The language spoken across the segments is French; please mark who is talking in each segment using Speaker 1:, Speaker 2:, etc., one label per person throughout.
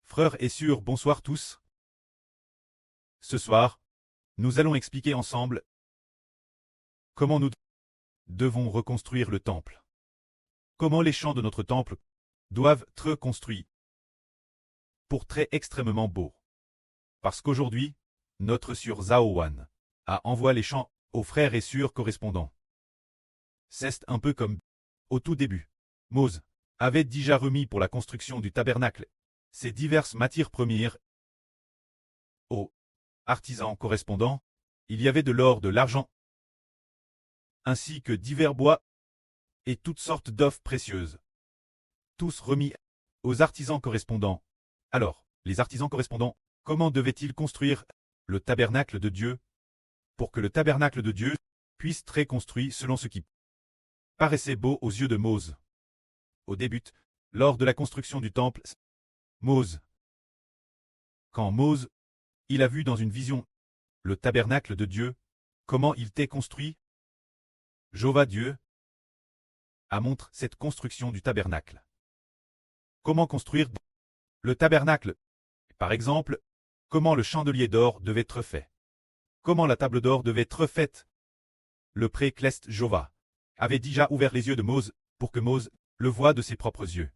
Speaker 1: Frères et sœurs, bonsoir tous. Ce soir, nous allons expliquer ensemble comment nous devons reconstruire le temple. Comment les champs de notre temple doivent être construits pour très extrêmement beau. Parce qu'aujourd'hui, notre sœur Zaowan a envoyé les champs aux frères et sœurs correspondants. C'est un peu comme au tout début. Mose avait déjà remis pour la construction du tabernacle ces diverses matières premières aux artisans correspondants. Il y avait de l'or, de l'argent, ainsi que divers bois et toutes sortes d'œuvres précieuses. Tous remis aux artisans correspondants. Alors, les artisans correspondants, comment devaient-ils construire le tabernacle de Dieu pour que le tabernacle de Dieu puisse être construit selon ce qui paraissait beau aux yeux de Mose? Au début, lors de la construction du temple, quand Mose, il a vu dans une vision le tabernacle de Dieu, comment il était construit, Jéhovah Dieu a montré cette construction du tabernacle. Comment construire le tabernacle? Par exemple, comment le chandelier d'or devait être fait. Comment la table d'or devait être faite. Le pré-cleste Jéhovah avait déjà ouvert les yeux de Mose pour que Mose le voie de ses propres yeux.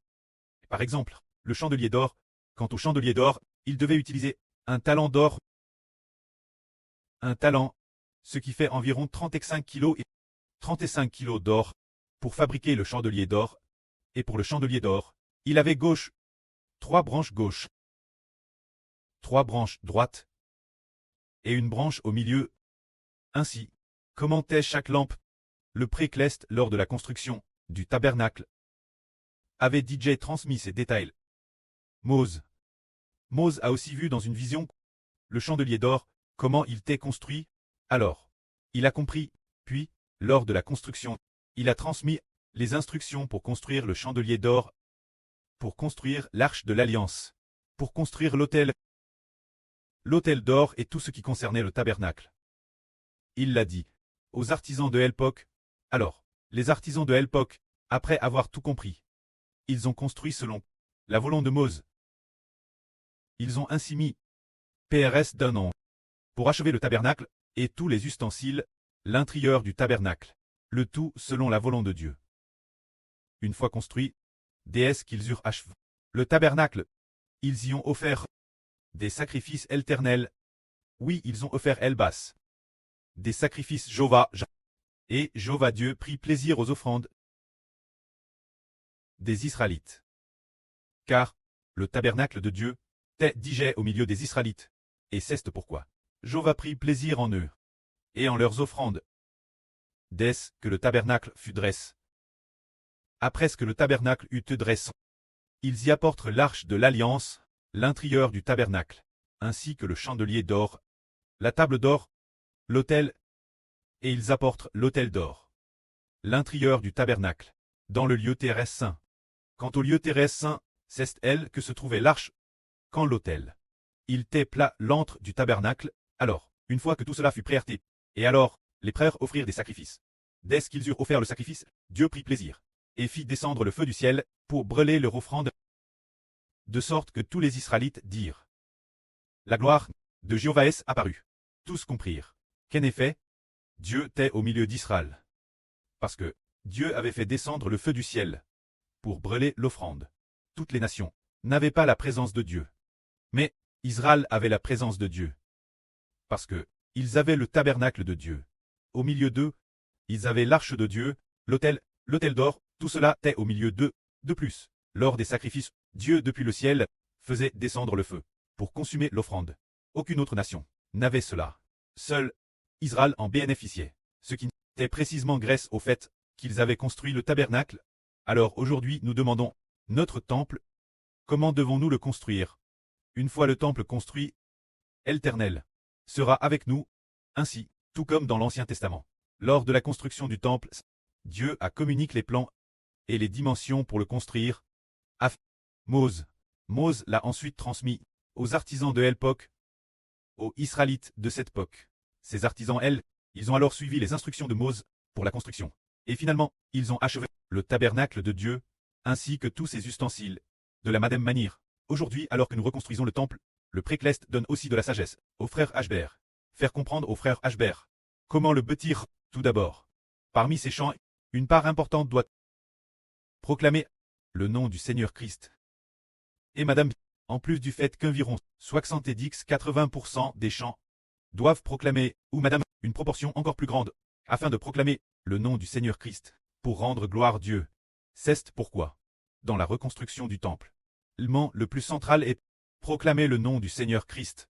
Speaker 1: Par exemple, le chandelier d'or, quant au chandelier d'or, il devait utiliser un talent d'or. Un talent, ce qui fait environ 35 kg et 35 kg d'or pour fabriquer le chandelier d'or. Et pour le chandelier d'or, il avait gauche 3 branches gauche, 3 branches droites et une branche au milieu. Ainsi, commentait chaque lampe. Le pré-cleste lors de la construction du tabernacle avait DJ transmis ces détails. Mose a aussi vu dans une vision le chandelier d'or, comment il était construit. Alors, il a compris, puis, lors de la construction, il a transmis les instructions pour construire le chandelier d'or, pour construire l'arche de l'alliance, pour construire l'autel d'or et tout ce qui concernait le tabernacle. Il l'a dit aux artisans de l'époque. Alors, les artisans de l'époque, après avoir tout compris, ils ont construit selon la volonté de Mose. Ils ont ainsi mis PRS d'un an pour achever le tabernacle et tous les ustensiles, l'intérieur du tabernacle, le tout selon la volonté de Dieu. Une fois construit, déesse qu'ils eurent achevé le tabernacle, ils y ont offert des sacrifices éternels. Oui, ils ont offert Elbas, des sacrifices Jéhovah, et Jéhovah Dieu prit plaisir aux offrandes des Israélites. Car le tabernacle de Dieu était digé au milieu des Israélites, et c'est pourquoi Jéhovah prit plaisir en eux, et en leurs offrandes. Dès que le tabernacle fut dressé. Après ce que le tabernacle eut été dressé, ils y apportent l'arche de l'alliance, l'intérieur du tabernacle, ainsi que le chandelier d'or, la table d'or, l'autel, et ils apportent l'autel d'or, l'intérieur du tabernacle, dans le lieu terrestre saint. Quant au lieu terrestre saint, c'est elle que se trouvait l'arche. Quand l'autel, il était plat l'antre du tabernacle. Alors, une fois que tout cela fut prêt, et alors, les frères offrirent des sacrifices. Dès qu'ils eurent offert le sacrifice, Dieu prit plaisir, et fit descendre le feu du ciel, pour brûler leur offrande, de sorte que tous les Israélites dirent: la gloire de Jéhovah est apparue. Tous comprirent qu'en effet, Dieu était au milieu d'Israël. Parce que Dieu avait fait descendre le feu du ciel, pour brûler l'offrande. Toutes les nations n'avaient pas la présence de Dieu. Mais Israël avait la présence de Dieu. Parce que ils avaient le tabernacle de Dieu. Au milieu d'eux, ils avaient l'arche de Dieu, l'autel d'or, tout cela était au milieu d'eux. De plus, lors des sacrifices, Dieu depuis le ciel faisait descendre le feu, pour consumer l'offrande. Aucune autre nation n'avait cela. Seul Israël en bénéficiait, ce qui était précisément grâce au fait qu'ils avaient construit le tabernacle. Alors aujourd'hui nous demandons, notre temple, comment devons-nous le construire? Une fois le temple construit, l'Éternel sera avec nous, ainsi, tout comme dans l'Ancien Testament. Lors de la construction du temple, Dieu a communiqué les plans et les dimensions pour le construire à Mose. Mose l'a ensuite transmis aux artisans de l'époque, aux Israélites de cette époque. Ces artisans, ils ont alors suivi les instructions de Mose pour la construction. Et finalement, ils ont achevé le tabernacle de Dieu, ainsi que tous ses ustensiles, de la même manière. Aujourd'hui, alors que nous reconstruisons le temple, le précleste donne aussi de la sagesse au frère Hbert. Faire comprendre au frère Hbert comment le bâtir. Tout d'abord, parmi ces chants, une part importante doit proclamer le nom du Seigneur Christ. Et Madame, en plus du fait qu'environ 70-80% des chants doivent proclamer, ou Madame, une proportion encore plus grande, afin de proclamer le nom du Seigneur Christ, pour rendre gloire à Dieu. C'est pourquoi, dans la reconstruction du temple, l'élément le plus central est proclamer le nom du Seigneur Christ.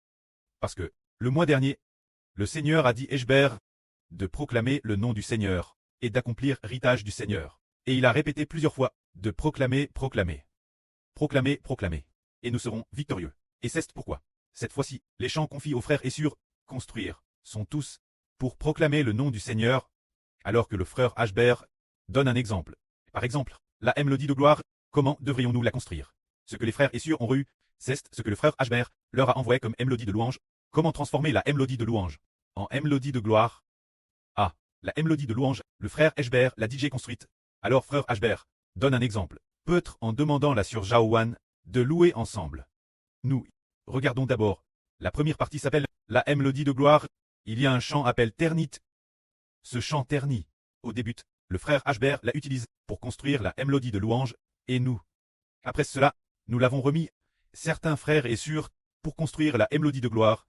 Speaker 1: Parce que, le mois dernier, le Seigneur a dit Hbert de proclamer le nom du Seigneur, et d'accomplir l'héritage du Seigneur. Et il a répété plusieurs fois, de proclamer, proclamer. Proclamer, proclamer. Et nous serons victorieux. Et c'est pourquoi, cette fois-ci, les chants confiés aux frères et sur construire sont tous pour proclamer le nom du Seigneur, alors que le frère Hbert donne un exemple. Par exemple, la mélodie de gloire, comment devrions-nous la construire? Ce que les frères et sûrs ont reçu, c'est ce que le frère Hbert leur a envoyé comme mélodie de louange. Comment transformer la mélodie de louange en mélodie de gloire? Ah, la mélodie de louange, le frère Hbert l'a DJ construite. Alors frère Hbert donne un exemple. Peut-être en demandant la sœur Jaowan de louer ensemble. Nous regardons d'abord. La première partie s'appelle la mélodie de gloire. Il y a un chant appelé ternit. Ce chant terni, au début, le frère Hbert l'a utilise pour construire la mélodie de louange, et nous. Après cela, nous l'avons remis, certains frères et sœurs, pour construire la mélodie de gloire.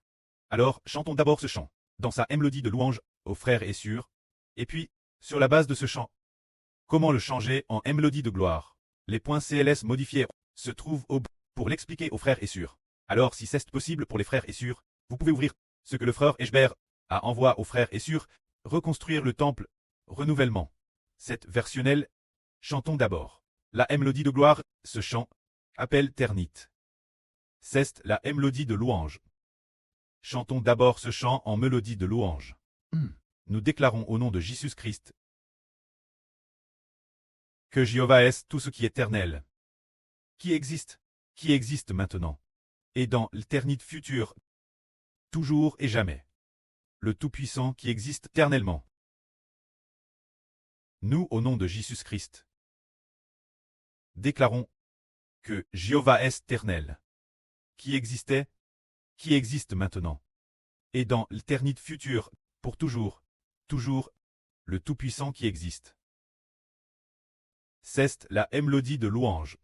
Speaker 1: Alors, chantons d'abord ce chant, dans sa mélodie de louange, aux frères et sœurs, et puis, sur la base de ce chant, comment le changer en mélodie de gloire? Les points CLS modifiés se trouvent au bout pour l'expliquer aux frères et sœurs. Alors, si c'est possible pour les frères et sœurs, vous pouvez ouvrir ce que le frère Hbert a envoyé aux frères et sœurs, reconstruire le temple, renouvellement. Cette versionnelle, chantons d'abord. La mélodie de gloire, ce chant, appelle ternit. C'est la mélodie de louange. Chantons d'abord ce chant en mélodie de louange. Nous déclarons au nom de Jésus-Christ que Jéhovah est tout ce qui est éternel, qui existe maintenant, et dans l'éternité future, toujours et jamais, le Tout-Puissant qui existe éternellement. Nous, au nom de Jésus-Christ, déclarons que Jéhovah est éternel, qui existait, qui existe maintenant, et dans l'éternité future, pour toujours, toujours, le Tout-Puissant qui existe. C'est la mélodie de louange.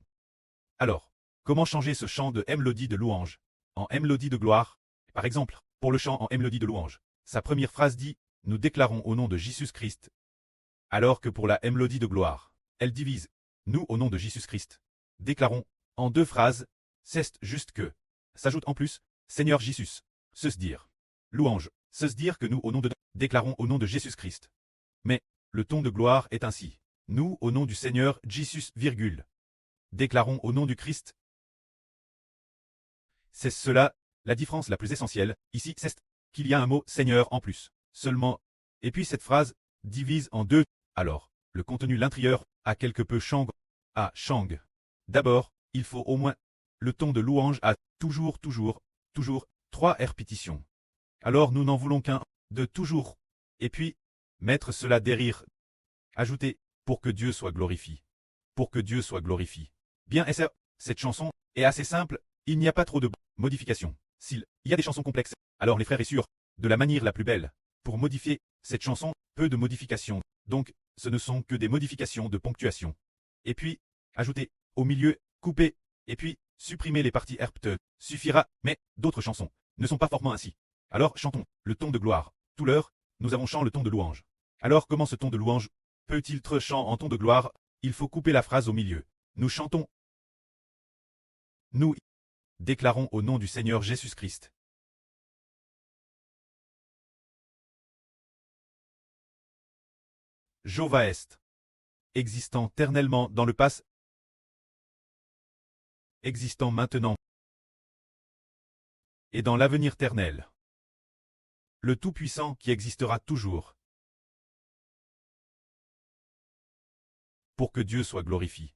Speaker 1: Alors, comment changer ce chant de mélodie de louange en mélodie de gloire? Par exemple, pour le chant en mélodie de louange, sa première phrase dit « Nous déclarons au nom de Jésus-Christ », alors que pour la mélodie de gloire, elle divise « Nous au nom de Jésus-Christ ». Déclarons en deux phrases, c'est juste que, s'ajoute en plus « Seigneur Jésus », se dire « Louange », se dire que nous au nom de déclarons au nom de Jésus-Christ. Mais, le ton de gloire est ainsi. Nous, au nom du Seigneur Jésus, virgule. Déclarons au nom du Christ. C'est cela, la différence la plus essentielle, ici, c'est qu'il y a un mot Seigneur en plus, seulement. Et puis cette phrase divise en deux. Alors, le contenu l'intérieur a quelque peu Shang. À Shang. D'abord, il faut au moins le ton de louange à toujours, toujours, toujours, 3 répétitions. Alors nous n'en voulons qu'un, de toujours. Et puis, mettre cela derrière. Ajouter, pour que Dieu soit glorifié. Pour que Dieu soit glorifié. Bien, et ça, cette chanson est assez simple, il n'y a pas trop de modifications. S'il y a des chansons complexes, alors les frères et sœurs, de la manière la plus belle, pour modifier cette chanson, peu de modifications. Donc, ce ne sont que des modifications de ponctuation. Et puis, ajouter, au milieu, couper, et puis, supprimer les parties herpte, suffira, mais d'autres chansons ne sont pas fortement ainsi. Alors, chantons, le ton de gloire. Tout l'heure, nous avons chanté le ton de louange. Alors, comment ce ton de louange peut-il être chant en ton de gloire? Il faut couper la phrase au milieu. Nous chantons. Nous déclarons au nom du Seigneur Jésus-Christ. Jéhovah est, existant éternellement dans le passé, existant maintenant, et dans l'avenir éternel. Le Tout-Puissant qui existera toujours. Pour que Dieu soit glorifié.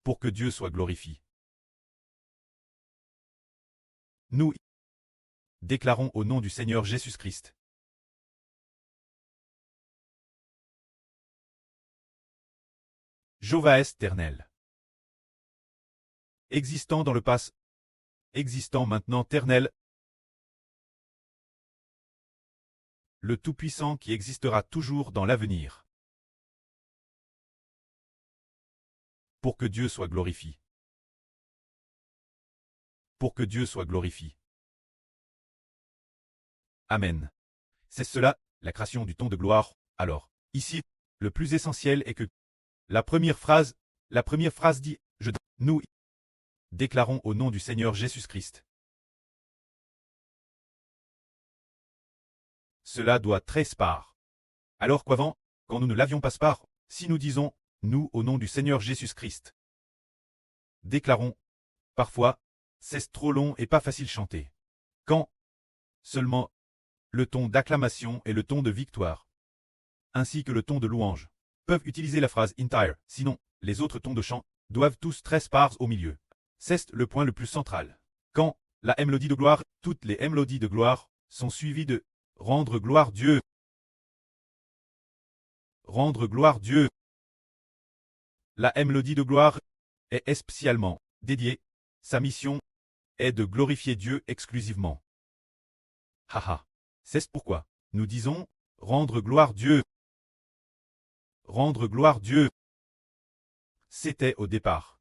Speaker 1: Pour que Dieu soit glorifié. Nous déclarons au nom du Seigneur Jésus-Christ. Jéhovah est éternel. existant dans le passé, existant maintenant, éternel, le Tout-Puissant qui existera toujours dans l'avenir. Pour que Dieu soit glorifié. Pour que Dieu soit glorifié. Amen. C'est cela, la création du ton de gloire. Alors, ici, le plus essentiel est que la première phrase dit « nous déclarons au nom du Seigneur Jésus-Christ ». Cela doit très spar. Alors qu'avant, quand nous ne l'avions pas spar, si nous disons « nous au nom du Seigneur Jésus-Christ », déclarons, parfois, c'est trop long et pas facile chanter. Quand seulement le ton d'acclamation et le ton de victoire, ainsi que le ton de louange, peuvent utiliser la phrase entire, sinon, les autres tons de chant doivent tous très spars au milieu. C'est le point le plus central. Quand la mélodie de gloire, toutes les mélodies de gloire sont suivies de rendre gloire Dieu. Rendre gloire Dieu. La mélodie de gloire est spécialement dédiée. Sa mission est de glorifier Dieu exclusivement. Haha. C'est pourquoi nous disons rendre gloire Dieu. Rendre gloire Dieu. C'était au départ.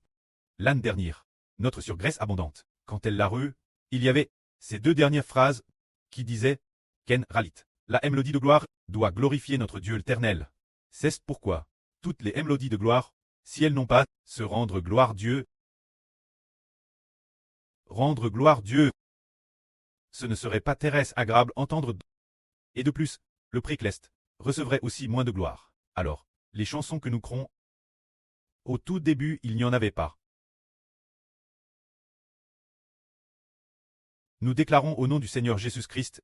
Speaker 1: L'année dernière, notre sur Graisse Abondante, quand elle l'a re, il y avait ces deux dernières phrases qui disaient Ken Ralit. La mélodie de gloire doit glorifier notre Dieu éternel. C'est pourquoi toutes les mélodies de gloire, si elles n'ont pas se rendre gloire Dieu, rendre gloire Dieu, ce ne serait pas très agréable entendre. Et de plus, le précleste recevrait aussi moins de gloire. Alors, les chansons que nous crons, au tout début, il n'y en avait pas. Nous déclarons au nom du Seigneur Jésus-Christ.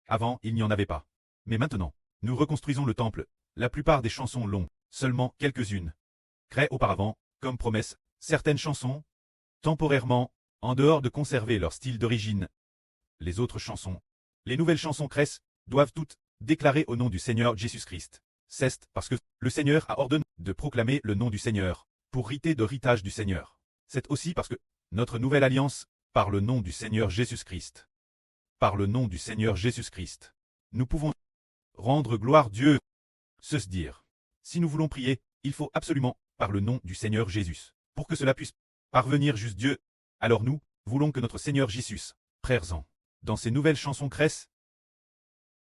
Speaker 1: Avant, il n'y en avait pas. Mais maintenant, nous reconstruisons le temple. La plupart des chansons l'ont, seulement quelques-unes. Créées auparavant, comme promesse, certaines chansons, temporairement, en dehors de conserver leur style d'origine. Les autres chansons, les nouvelles chansons créées, doivent toutes déclarer au nom du Seigneur Jésus-Christ. C'est parce que le Seigneur a ordonné de proclamer le nom du Seigneur, pour riter de ritage du Seigneur. C'est aussi parce que notre nouvelle alliance, par le nom du Seigneur Jésus-Christ. Par le nom du Seigneur Jésus-Christ. Nous pouvons rendre gloire Dieu. Se dire. Si nous voulons prier, il faut absolument, par le nom du Seigneur Jésus. Pour que cela puisse parvenir juste Dieu, alors nous voulons que notre Seigneur Jésus, frères-en, dans ces nouvelles chansons crèsses,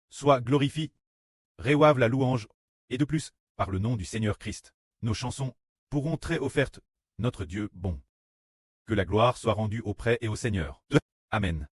Speaker 1: soit glorifié, réoive la louange, et de plus, par le nom du Seigneur Christ, nos chansons pourront très offertes, notre Dieu bon. Que la gloire soit rendue auprès et au Seigneur. Amen.